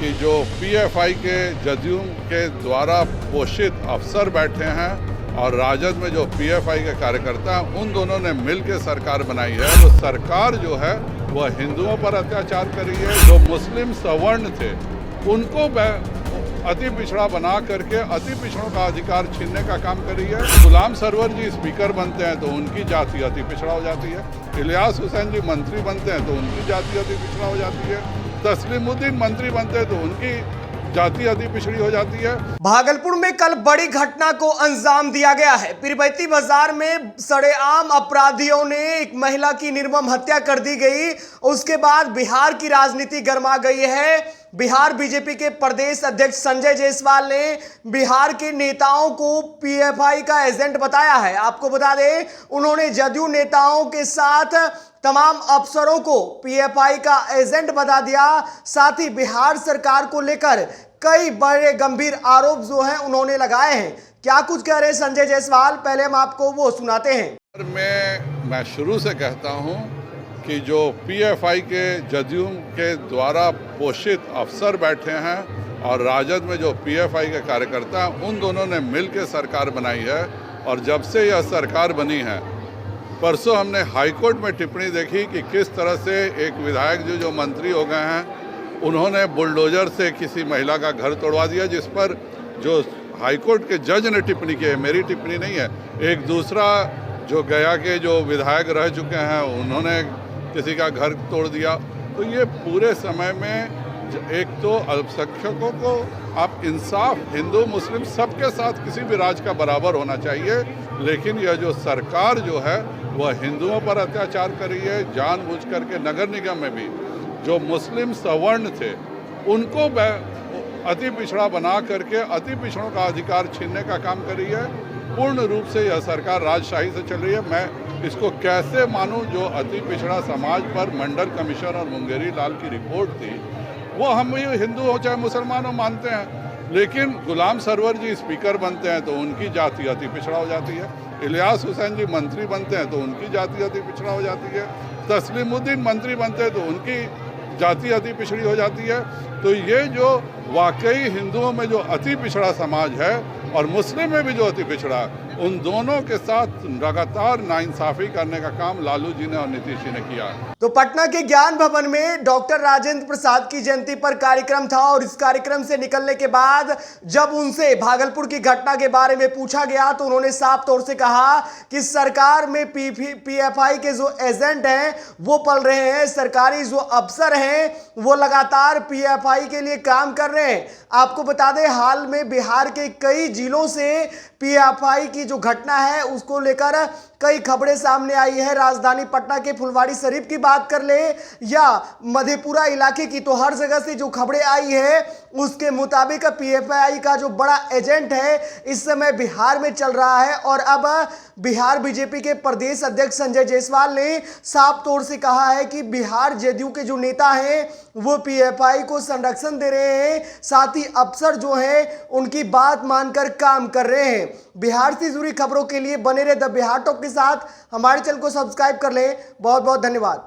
कि जो पीएफआई के जदयू के द्वारा पोषित अफसर बैठे हैं और राजद में जो पीएफआई के कार्यकर्ता हैं, उन दोनों ने मिल के सरकार बनाई है। वो सरकार जो है वह हिंदुओं पर अत्याचार करी है। जो मुस्लिम सवर्ण थे उनको अति पिछड़ा बना करके अति पिछड़ों का अधिकार छीनने का काम करी है। गुलाम सरवर जी स्पीकर बनते हैं तो उनकी जाति अति पिछड़ा हो जाती है। इलियास हुसैन जी मंत्री बनते हैं तो उनकी जाति अति पिछड़ा हो जाती है। तस्लीमुद्दीन मंत्री बनते हैं तो उनकी जाति अति पिछड़ी हो जाती है। भागलपुर में कल बड़ी घटना को अंजाम दिया गया है। पीरबैती बाजार में सरेआम अपराधियों ने एक महिला की निर्मम हत्या कर दी गई। उसके बाद बिहार की राजनीति गर्मा गई है। बिहार बीजेपी के प्रदेश अध्यक्ष संजय जायसवाल ने बिहार के नेताओं को पीएफआई का एजेंट बताया है। आपको बता दें, उन्होंने जदयू नेताओं के साथ तमाम अफसरों को पीएफआई का एजेंट बता दिया। साथ ही बिहार सरकार को लेकर कई बड़े गंभीर आरोप जो हैं उन्होंने लगाए हैं। क्या कुछ कह रहे हैं संजय जायसवाल, पहले हम आपको वो सुनाते हैं। मैं शुरू से कहता हूं कि जो पीएफआई के जदयू के द्वारा पोषित अफसर बैठे हैं और राजद में जो पीएफआई के कार्यकर्ता हैं, उन दोनों ने मिल के सरकार बनाई है। और जब से यह सरकार बनी है, परसों हमने हाईकोर्ट में टिप्पणी देखी कि किस तरह से एक विधायक जो मंत्री हो गए हैं, उन्होंने बुलडोजर से किसी महिला का घर तोड़वा दिया, जिस पर जो हाईकोर्ट के जज ने टिप्पणी की है, मेरी टिप्पणी नहीं है। एक दूसरा जो गया के जो विधायक रह चुके हैं, उन्होंने किसी का घर तोड़ दिया। तो ये पूरे समय में एक तो अल्पसंख्यकों को आप इंसाफ, हिंदू मुस्लिम सबके साथ किसी भी राज्य का बराबर होना चाहिए, लेकिन यह जो सरकार जो है वह हिंदुओं पर अत्याचार कर रही है। जानबूझ करके नगर निगम में भी जो मुस्लिम सवर्ण थे उनको अति पिछड़ा बना करके अति पिछड़ों का अधिकार छीनने का काम कर रही है। पूर्ण रूप से यह सरकार राजशाही से चल रही है। मैं इसको कैसे मानूं? जो अति पिछड़ा समाज पर मंडल कमिश्नर और मुंगेरी लाल की रिपोर्ट थी, वो हम हिंदू हो चाहे मुसलमान हो मानते हैं, लेकिन गुलाम सरवर जी स्पीकर बनते हैं तो उनकी जाति अति पिछड़ा हो जाती है। इलियास हुसैन जी मंत्री बनते हैं तो उनकी जाति अति पिछड़ा हो जाती है। तस्लीमुद्दीन मंत्री बनते हैं तो उनकी जाति अति पिछड़ी हो जाती है। तो ये जो वाकई हिंदुओं में जो अति पिछड़ा समाज है और मुस्लिम में भी जो अति पिछड़ा, उन दोनों के साथ लगातार नाइंसाफी करने का काम लालू जी ने और नीतीश जी ने किया। तो पटना के ज्ञान भवन में डॉक्टर राजेंद्र प्रसाद की जयंती पर कार्यक्रम था और इस कार्यक्रम से निकलने के बाद जब उनसे भागलपुर की घटना के बारे में पूछा गया तो उन्होंने साफ तौर से कहा कि सरकार में पीएफआई के जो एजेंट हैं वो पल रहे हैं, सरकारी जो अफसर हैं वो लगातार पीएफआई के लिए काम कर रहे हैं। आपको बता दें, हाल में बिहार के कई जिलों से पीएफआई की जो घटना है उसको लेकर कई खबरें सामने आई है। राजधानी पटना के फुलवाड़ी शरीफ की बात कर ले या मधेपुरा इलाके की, तो हर जगह से जो खबरें आई है उसके मुताबिक पीएफआई का जो बड़ा एजेंट है इस समय बिहार में चल रहा है। और अब बिहार बीजेपी के प्रदेश अध्यक्ष संजय जायसवाल ने साफ तौर से कहा है कि बिहार जदयू के जो नेता हैं वो पीएफआई को संरक्षण दे रहे हैं, साथ ही अफसर जो हैं उनकी बात मानकर काम कर रहे हैं। बिहार से जुड़ी खबरों के लिए बने रहे द बिहार टॉक के साथ। हमारे चैनल को सब्सक्राइब कर लें। बहुत बहुत धन्यवाद।